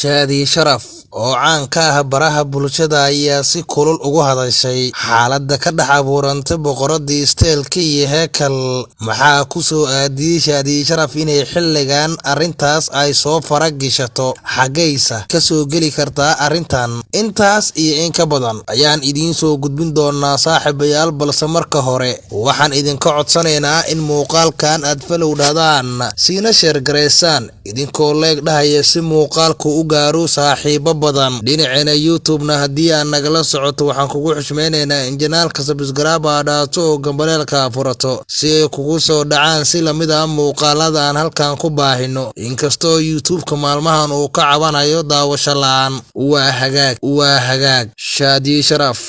Shaadi Sharaf oo caan ka ah baraha bulshada ayaa si kulul ugu hadashay xaaladda ka dhex abuurantay boqoradii isteelka iyo heekal. Maxaa ku soo aadiyay Shaadi Sharaf inay xilligan arrintaas ay soo faragashato? Xagaysa ka soo geli kartaa arrintan? Intaas iyo in ka badan ayaan idiin soo gudbin doonaa saaxiibayaal, balse marka hore waxaan idinka codsanaynaa in muuqaalkan aad falowdaan siina share gareysaan idinkoo leeg dhahaya si muuqaalku u gaaro saaxiibo badan. Dhinaceena YouTube-na haddii aad nagala socoto waxaan kugu xushmaynaynaa in janaalka subscribe aad dhaato oo gambaleelka furato si ay kugu soo dhacaan si lamid ah muuqaalada aan halkan ku baahino. Inkastoo YouTube-ka maalmahan uu ka cabanayo daawasho la'aan. Waa hagaag Shaadi Sharaf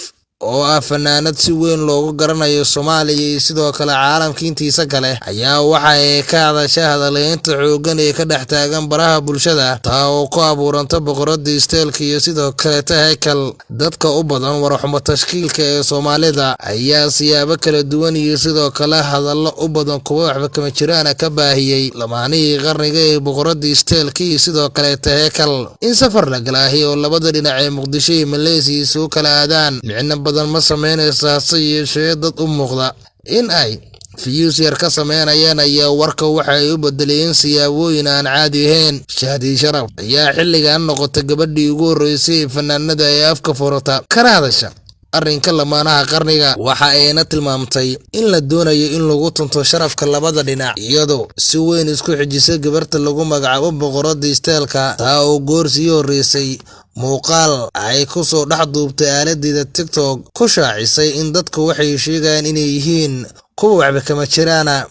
oo ah fanaanad si weyn loogu garanayo Soomaaliya iyo sidoo kale caalamka intiisa kale ayaa waxa ay ka hadashay hadaleynta xooggan ee ka dhex taagan baraha bulshada taa oo ku abuuranta boqoradii isteelka iyo sidoo kale heekal. Dadka u badan warxumo tashkiilka ee Soomaalida ayaa siyaabo kala duwan iyo sidoo kale hadallo u badan kuwa waxba kama jiraan ka baahiyay lamaanihii qarniga ee boqoradii isteelka iyo sidoo kale heekal. In safar la galaahay oo labada dhinac ee Muqdisho iyo Malaysia soo kala aadaan micno badan ma sameynaysaa yeeshee dad u muuqda in ay views yar ka sameynayaan ayaa warka waxa ay u bedelayeen siyaabooyin aan caadi ahayn. Shaadi Sharaf ayaa xilligan noqotay gabadhii ugu horeysay fanaanada ee afka furata kana hadasha arrinka lamaanaha qarniga. Waxa ayna tilmaamtay in la doonayo in lagu tunto sharafka labada dhinac iyadoo si weyn isku xijisay gabarta lagu magacaabo boqoradii isteelka taa oo goor sii horeysay muuqaal ay ku soo dhex duubtay aaladda TikTok ku shaacisay in dadku waxay sheegayaan inay yihiin kuwa waxba kama jiraana.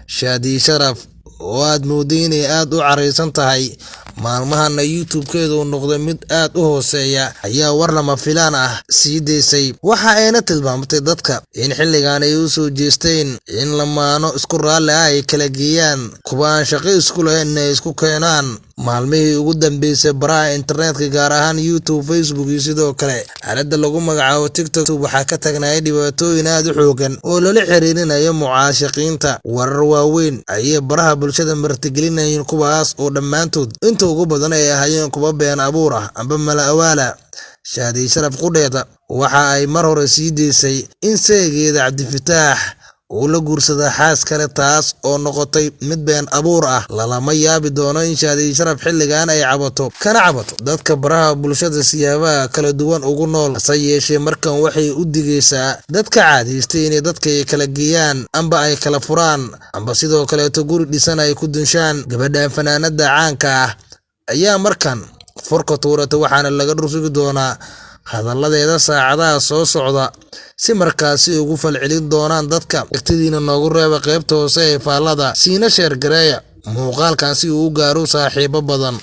Shaadi Sharaf oo aad mooday inay aad u careysan tahay maalmahana YouTube-keedu noqday mid aad u hooseeya ayaa war lama filaan ah sii deysay. Waxa ayna tilmaamtay dadka in xilligan ay u soo jeesteen in lamaano isku raalli ah ay kala geeyaan kuwa aan shaqo isku lahayn ay isku keenaan. Maalmihii ugu dambeysay baraha internetka gaar ahaan YouTube, Facebook iyo sidoo kale aaladda lagu magacaabo TikTok waxaa ka tagnaa dhibaatooyin aad u xooggan oo lala xiriirinayo mucaashaqiinta. Warar waaweyn ayay baraha bulshada martigelinayeen kuwaas oo dhammaantood inta ugu badan ay ahaayeen kuwa been abuur ah amba mala awaala. Shaadi Sharaf qudheeda waxa ay mar hore sii deysay in seegeeda Cabdifataax uu la guursaday xaas kale taas oo noqotay mid been abuur ah. Lalama yaabi doono in Shaadi Sharaf xilligan ay cabato dadka baraha bulshada siyaabaha kala duwan ugu nool. Yeeshee markan waxay u digaysaa dadka caadiystay inay dadka ay kala geeyaan amba ay kala furaan amba sidoo kale guri dhisan ay ku dunshaan. Gabadhan fanaanada caanka ah ayaa markan furka tuurata waxaana laga dhursugi doonaa hadalladeeda saacadaha soo socda si markaasi ugu falcelin doonaan dadka. Waqtidiina noogu reeba qaybta hoose ee faallada siina share gareeya muuqaalkan si uu u gaaro saaxiibo badan.